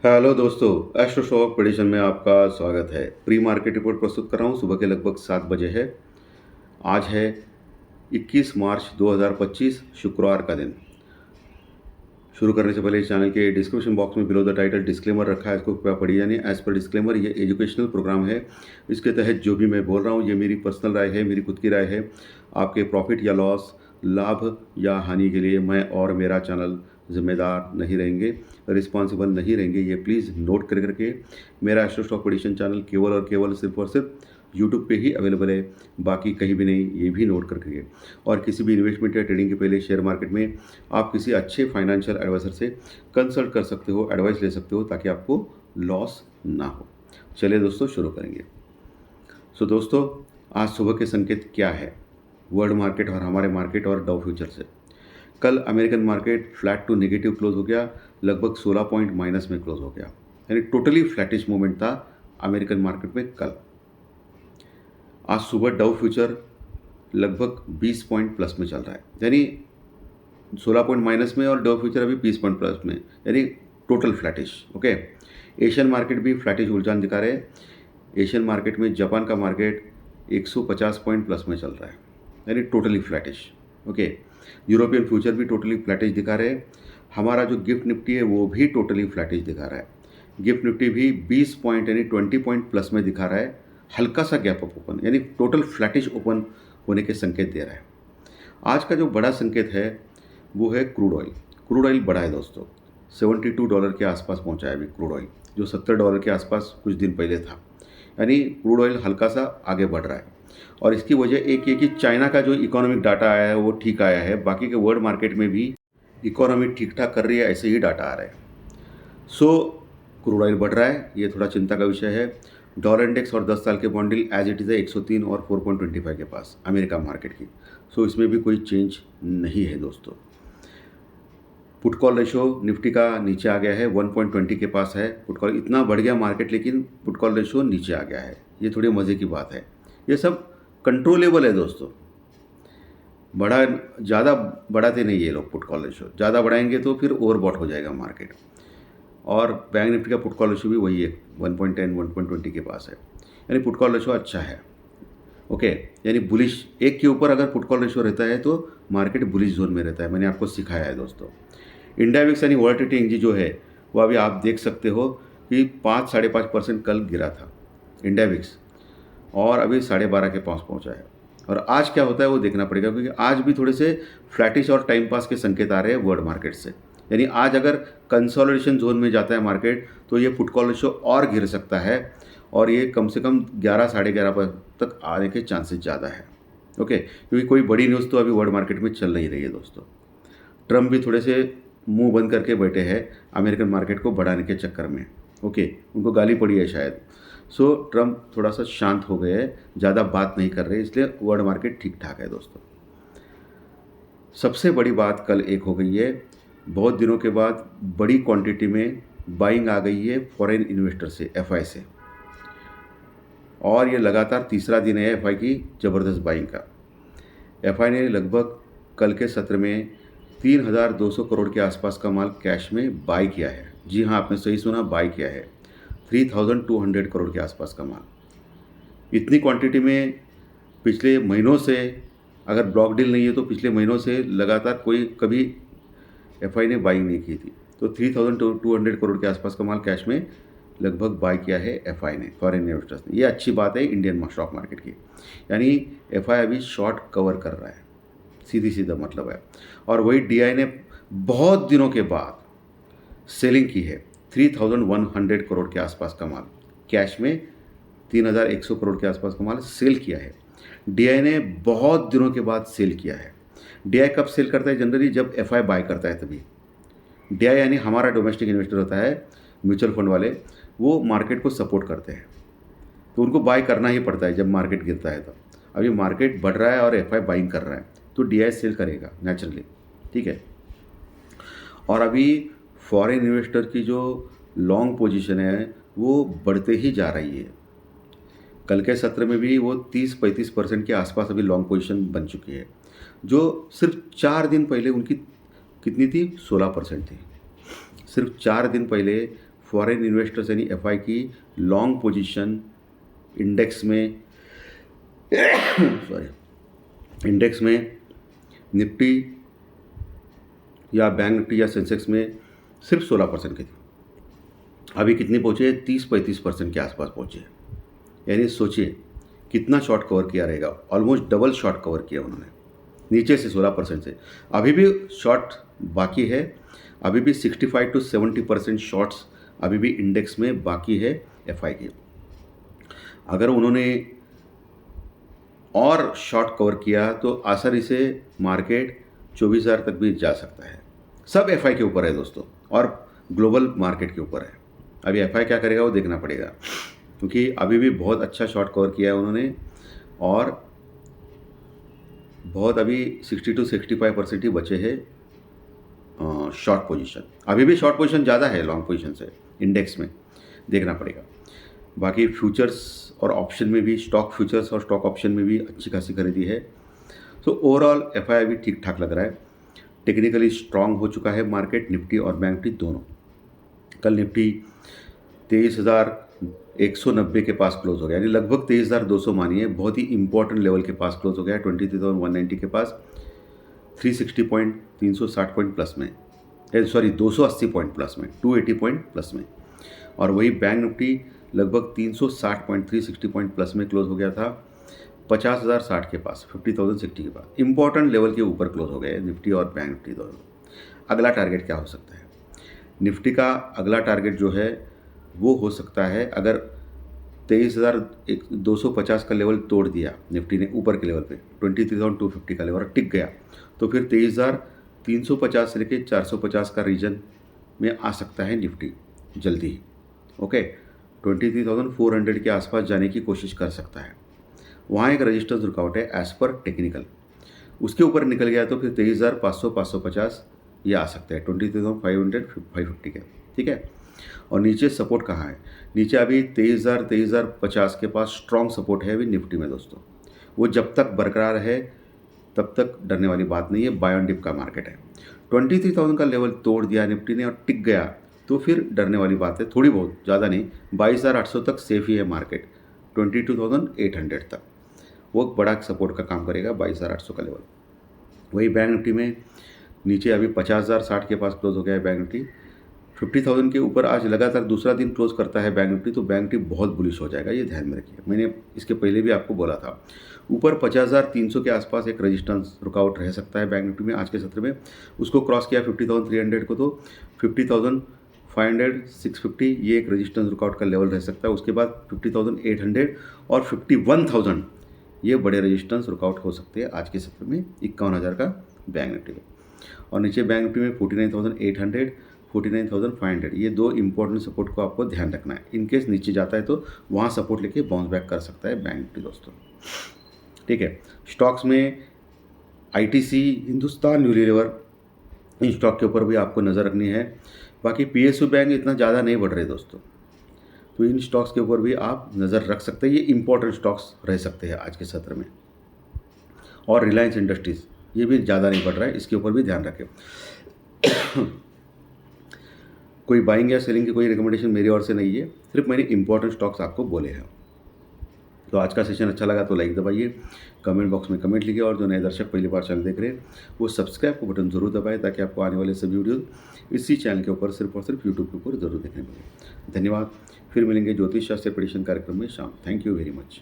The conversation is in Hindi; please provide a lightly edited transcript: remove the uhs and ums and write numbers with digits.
हेलो दोस्तों, एस्ट्रो शॉक प्रेडिक्शन में आपका स्वागत है। प्री मार्केट रिपोर्ट प्रस्तुत कर रहा हूँ। सुबह के लगभग 7 बजे है। आज है 21 मार्च 2025 शुक्रवार का दिन। शुरू करने से पहले इस चैनल के डिस्क्रिप्शन बॉक्स में बिलो द टाइटल डिस्क्लेमर रखा है, इसको कृपया पढ़िए। यानी एज पर डिस्क्लेमर ये एजुकेशनल प्रोग्राम है। इसके तहत जो भी मैं बोल रहा हूँ ये मेरी पर्सनल राय है, मेरी खुद की राय है। आपके प्रॉफिट या लॉस, लाभ या हानि के लिए मैं और मेरा चैनल जिम्मेदार नहीं रहेंगे, रिस्पॉन्सिबल नहीं रहेंगे। ये प्लीज़ नोट कर करके। मेरा एस्ट्रो स्टॉक प्रेडिक्शन चैनल केवल और केवल सिर्फ और सिर्फ यूट्यूब पे ही अवेलेबल है, बाकी कहीं भी नहीं, ये भी नोट करके। और किसी भी इन्वेस्टमेंट या ट्रेडिंग के पहले शेयर मार्केट में आप किसी अच्छे फाइनेंशियल एडवाइज़र से कंसल्ट कर सकते हो, एडवाइस ले सकते हो, ताकि आपको लॉस ना हो। चलिए दोस्तों, शुरू करेंगे। दोस्तों, आज सुबह के संकेत क्या है वर्ल्ड मार्केट और हमारे मार्केट और डाउ फ्यूचर से। कल American market flat to negative close हो गया, लगभग 16 पॉइंट माइनस में क्लोज हो गया। यानी टोटली फ्लैटिश मूवमेंट था अमेरिकन मार्केट में कल। आज सुबह डाउ फ्यूचर लगभग 20 पॉइंट प्लस में चल रहा है, यानी 16 पॉइंट माइनस में, और डाउ फ्यूचर अभी 20 पॉइंट प्लस में, यानी total flattish. Okay. Asian market भी फ्लैटिश रुझान दिखा रहे हैं। एशियन मार्केट में जापान का मार्केट 150 पॉइंट प्लस में चल रहा है, यानी totally flattish. Okay. European future भी टोटली फ्लैटिश दिखा रहे हैं। हमारा जो गिफ्ट निफ्टी है वो भी टोटली फ्लैटिश दिखा रहा है। गिफ्ट निफ्टी भी 20 पॉइंट यानी 20 पॉइंट प्लस में दिखा रहा है। हल्का सा गैप अप ओपन, यानी टोटल फ्लैटिश ओपन होने के संकेत दे रहा है। आज का जो बड़ा संकेत है वो है क्रूड ऑयल। क्रूड ऑयल बढ़ा है दोस्तों, $72 के आसपास पहुंचा है अभी क्रूड ऑयल, जो $70 के आसपास कुछ दिन पहले था। यानी क्रूड ऑयल हल्का सा आगे बढ़ रहा है। और इसकी वजह एक ये कि चाइना का जो इकोनॉमिक डाटा आया है वो ठीक आया है। बाकी के वर्ल्ड मार्केट में भी इकोनॉमी ठीक ठाक कर रही है, ऐसे ही डाटा आ रहा है। क्रूड ऑयल बढ़ रहा है, ये थोड़ा चिंता का विषय है। डॉलर इंडेक्स और 10 साल के bond yield as it is है 103 और 4.25 के पास अमेरिका मार्केट की। इसमें भी कोई चेंज नहीं है दोस्तों। पुट कॉल रेशो निफ्टी का नीचे आ गया है, 1.20 के पास है। पुट कॉल इतना बढ़ गया मार्केट, लेकिन पुट कॉल रेशो नीचे आ गया है। ये थोड़ी मज़े की बात है। ये सब कंट्रोलेबल है दोस्तों। ज़्यादा बढ़ाते नहीं ये लोग। पुट कॉल रेशो ज़्यादा बढ़ाएंगे तो फिर ओवरबॉट हो जाएगा मार्केट। और बैंक निफ्टी का पुट कॉल रेशो भी वही है, 1.10 1.20 के पास है, यानी पुट कॉल रेशो अच्छा है। ओके। यानी बुलिश एक के ऊपर अगर पुट कॉल रेशो रहता है तो मार्केट बुलिश जोन में रहता है, मैंने आपको सिखाया है दोस्तों। इंडिया विक्स यानी वॉलेटिलिटी इंडेक्स जो है वो अभी आप देख सकते हो कि 5-5.5% कल गिरा था इंडिया विक्स, और अभी 12.5 के पास पहुंचा है। और आज क्या होता है वो देखना पड़ेगा, क्योंकि आज भी थोड़े से फ्लैटिश और टाइम पास के संकेत आ रहे हैं वर्ल्ड मार्केट से। यानी आज अगर कंसोलिडेशन जोन में जाता है मार्केट तो ये पुट कॉल रेशो और गिर सकता है, और ये कम से कम 11-11.5 तक आने के चांसेस ज़्यादा है। ओके। क्योंकि कोई बड़ी न्यूज़ तो अभी वर्ल्ड मार्केट में चल नहीं रही है दोस्तों। ट्रम्प भी थोड़े से मुंह बंद करके बैठे हैं अमेरिकन मार्केट को बढ़ाने के चक्कर में। ओके। उनको गाली पड़ी है शायद। ट्रम्प थोड़ा सा शांत हो गए हैं, ज़्यादा बात नहीं कर रहे, इसलिए वर्ल्ड मार्केट ठीक ठाक है दोस्तों। सबसे बड़ी बात कल एक हो गई है, बहुत दिनों के बाद बड़ी क्वांटिटी में बाइंग आ गई है फॉरेन इन्वेस्टर से, एफआई से। और ये लगातार तीसरा दिन है एफआई की ज़बरदस्त बाइंग का। एफआई ने लगभग कल के सत्र में 3,200 करोड़ के आसपास का माल कैश में बाई किया है। जी हाँ, आपने सही सुना, बाई किया है 3,200 करोड़ के आसपास का माल। इतनी क्वांटिटी में पिछले महीनों से, अगर ब्लॉक डील नहीं है तो पिछले महीनों से लगातार कोई कभी एफआई ने बाइंग नहीं की थी। 3,200 करोड़ के आसपास का माल कैश में लगभग बाई किया है एफआई ने, फॉरेन इन्वेस्टर्स ने। ये अच्छी बात है इंडियन स्टॉक मार्केट की। यानी एफआई अभी शॉर्ट कवर कर रहा है, सीधी सीधा मतलब है। और वही डीआई ने बहुत दिनों के बाद सेलिंग की है, 3,100 करोड़ के आसपास का माल कैश में, 3,100 करोड़ के आसपास का माल सेल किया है। डीआई ने बहुत दिनों के बाद सेल किया है। डीआई कब सेल करता है जनरली? जब एफआई बाय करता है तभी। डीआई यानी हमारा डोमेस्टिक इन्वेस्टर होता है, म्यूचुअल फंड वाले, वो मार्केट को सपोर्ट करते हैं, तो उनको बाय करना ही पड़ता है जब मार्केट गिरता है। तो अभी मार्केट बढ़ रहा है और एफआई बाइंग कर रहा है, तो डीआई सेल करेगा नेचुरली। ठीक है। और अभी फॉरेन इन्वेस्टर की जो लॉन्ग पोजीशन है वो बढ़ते ही जा रही है। कल के सत्र में भी वो 30-35% के आसपास अभी लॉन्ग पोजीशन बन चुकी है, जो सिर्फ 4 दिन पहले उनकी कितनी थी? 16% थी। सिर्फ 4 दिन पहले फॉरेन इन्वेस्टर्स यानी एफआई की लॉन्ग पोजीशन इंडेक्स में सॉरी इंडेक्स में निफ्टी या बैंक निफ्टी या सेंसेक्स में सिर्फ 16% की थी। अभी कितनी पहुँचे? 30-35% के आसपास पहुँचे। यानी सोचिए कितना शॉर्ट कवर किया रहेगा। ऑलमोस्ट डबल शॉर्ट कवर किया उन्होंने नीचे से 16% से। अभी भी शॉर्ट बाकी है, अभी भी 65 to 70% शॉर्ट्स अभी भी इंडेक्स में बाकी है एफआई के। अगर उन्होंने और शॉर्ट कवर किया तो आसानी से मार्केट 24,000 तक भी जा सकता है। सब एफआई के ऊपर है दोस्तों, और ग्लोबल मार्केट के ऊपर है। अभी एफआई क्या करेगा वो देखना पड़ेगा, क्योंकि अभी भी बहुत अच्छा शॉर्ट कवर किया है उन्होंने, और बहुत अभी 60 to 65% ही बचे हैं शॉर्ट पोजीशन। अभी भी शॉर्ट पोजीशन ज़्यादा है लॉन्ग पोजीशन से इंडेक्स में, देखना पड़ेगा। बाकी फ्यूचर्स और ऑप्शन में भी, स्टॉक फ्यूचर्स और स्टॉक ऑप्शन में भी अच्छी खासी खरीदी है। तो ओवरऑल एफआई भी ठीक ठाक लग रहा है। टेक्निकली स्ट्रांग हो चुका है मार्केट, निफ्टी और बैंक निफ्टी दोनों। कल निफ्टी 23,190 के पास क्लोज हो गया, यानी लगभग 23,200 मानिए, बहुत ही इंपॉर्टेंट लेवल के पास क्लोज हो गया। 23,190 के पास 360 पॉइंट, 360 पॉइंट प्लस में, सॉरी 280 पॉइंट प्लस में, 280 पॉइंट प्लस में। और वही बैंक निफ्टी लगभग 360 पॉइंट, 360 पॉइंट प्लस में क्लोज हो गया था 50,060 के पास, 50,060 के पास। इंपॉर्टेंट लेवल के ऊपर क्लोज हो गए निफ्टी और बैंक निफ्टी दोनों। अगला टारगेट क्या हो सकता है? निफ्टी का अगला टारगेट जो है वो हो सकता है, अगर 23,250 का लेवल तोड़ दिया निफ्टी ने ऊपर के लेवल पे, 23,250 का लेवल टिक गया, तो फिर 23,350 से लेकर 450 का रीजन में आ सकता है निफ्टी जल्दी ही। ओके, 23,400 के आसपास जाने की कोशिश कर सकता है। वहाँ एक रजिस्टेंस रुकावट है एज पर टेक्निकल। उसके ऊपर निकल गया तो फिर 23,500, 550 ये आ सकते हैं, 23,500, 550 के। ठीक है, और नीचे सपोर्ट कहाँ है? नीचे अभी 23,050 के पास स्ट्रॉन्ग सपोर्ट है अभी निफ्टी में दोस्तों। वो जब तक बरकरार है तब तक डरने वाली बात नहीं है, बाय ऑन डिप का मार्केट है। 23,000 का लेवल तोड़ दिया निफ्टी ने और टिक गया तो फिर डरने वाली बात है, थोड़ी बहुत, ज़्यादा नहीं। 22,800 तक सेफ ही है मार्केट, 22,800 तक वो बड़ा सपोर्ट का काम करेगा, 22,800 का लेवल। वही बैंक निफ्टी में नीचे अभी 50,060 के पास क्लोज हो गया है बैंक निफ्टी। 50,000 के ऊपर आज लगातार दूसरा दिन क्लोज करता है बैंक निफ्टी, तो बैंक निफ्टी बहुत बुलिश हो जाएगा, ये ध्यान में रखिए। मैंने इसके पहले भी आपको बोला था, ऊपर 50,300 के आसपास एक रेजिस्टेंस रुकावट रह सकता है बैंक निफ्टी में आज के सत्र में। उसको क्रॉस किया 50,300 को, तो 50,500, 650 ये एक रेजिस्टेंस रुकावट का लेवल रह सकता है। उसके बाद 50,800 और 51,000 ये बड़े रेजिस्टेंस रुकावट हो सकते हैं आज के सत्र में 51,000 का बैंक निफ्टी में। और नीचे बैंक निफ्टी में 49,800, 49,500 ये दो इंपॉर्टेंट सपोर्ट को आपको ध्यान रखना है। इनकेस नीचे जाता है तो वहाँ सपोर्ट लेके बाउंस बैक कर सकता है बैंक निफ्टी दोस्तों। ठीक है, स्टॉक्स में ITC, Hindustan Unilever, in stock के ऊपर भी आपको नज़र रखनी है। बाकी पीएसयू बैंक इतना ज़्यादा नहीं बढ़ रहे दोस्तों, तो इन स्टॉक्स के ऊपर भी आप नज़र रख सकते हैं। ये इंपॉर्टेंट स्टॉक्स रह सकते हैं आज के सत्र में। और रिलायंस इंडस्ट्रीज़ ये भी ज़्यादा नहीं बढ़ रहा है, इसके ऊपर भी ध्यान रखें। कोई बाइंग या सेलिंग की कोई रिकमेंडेशन मेरी ओर से नहीं है, सिर्फ मैंने इंपॉर्टेंट स्टॉक्स आपको बोले हैं। तो आज का सेशन अच्छा लगा तो लाइक दबाइए, कमेंट बॉक्स में कमेंट लिखिए, और जो नए दर्शक पहली बार चैनल देख रहे हैं वो सब्सक्राइब को बटन जरूर दबाएं, ताकि आपको आने वाले सभी वीडियो इसी चैनल के ऊपर सिर्फ और सिर्फ यूट्यूब के ऊपर जरूर देखने मिले। धन्यवाद। फिर मिलेंगे ज्योतिष शास्त्र प्रेडिक्शन कार्यक्रम में शाम। Thank you very much.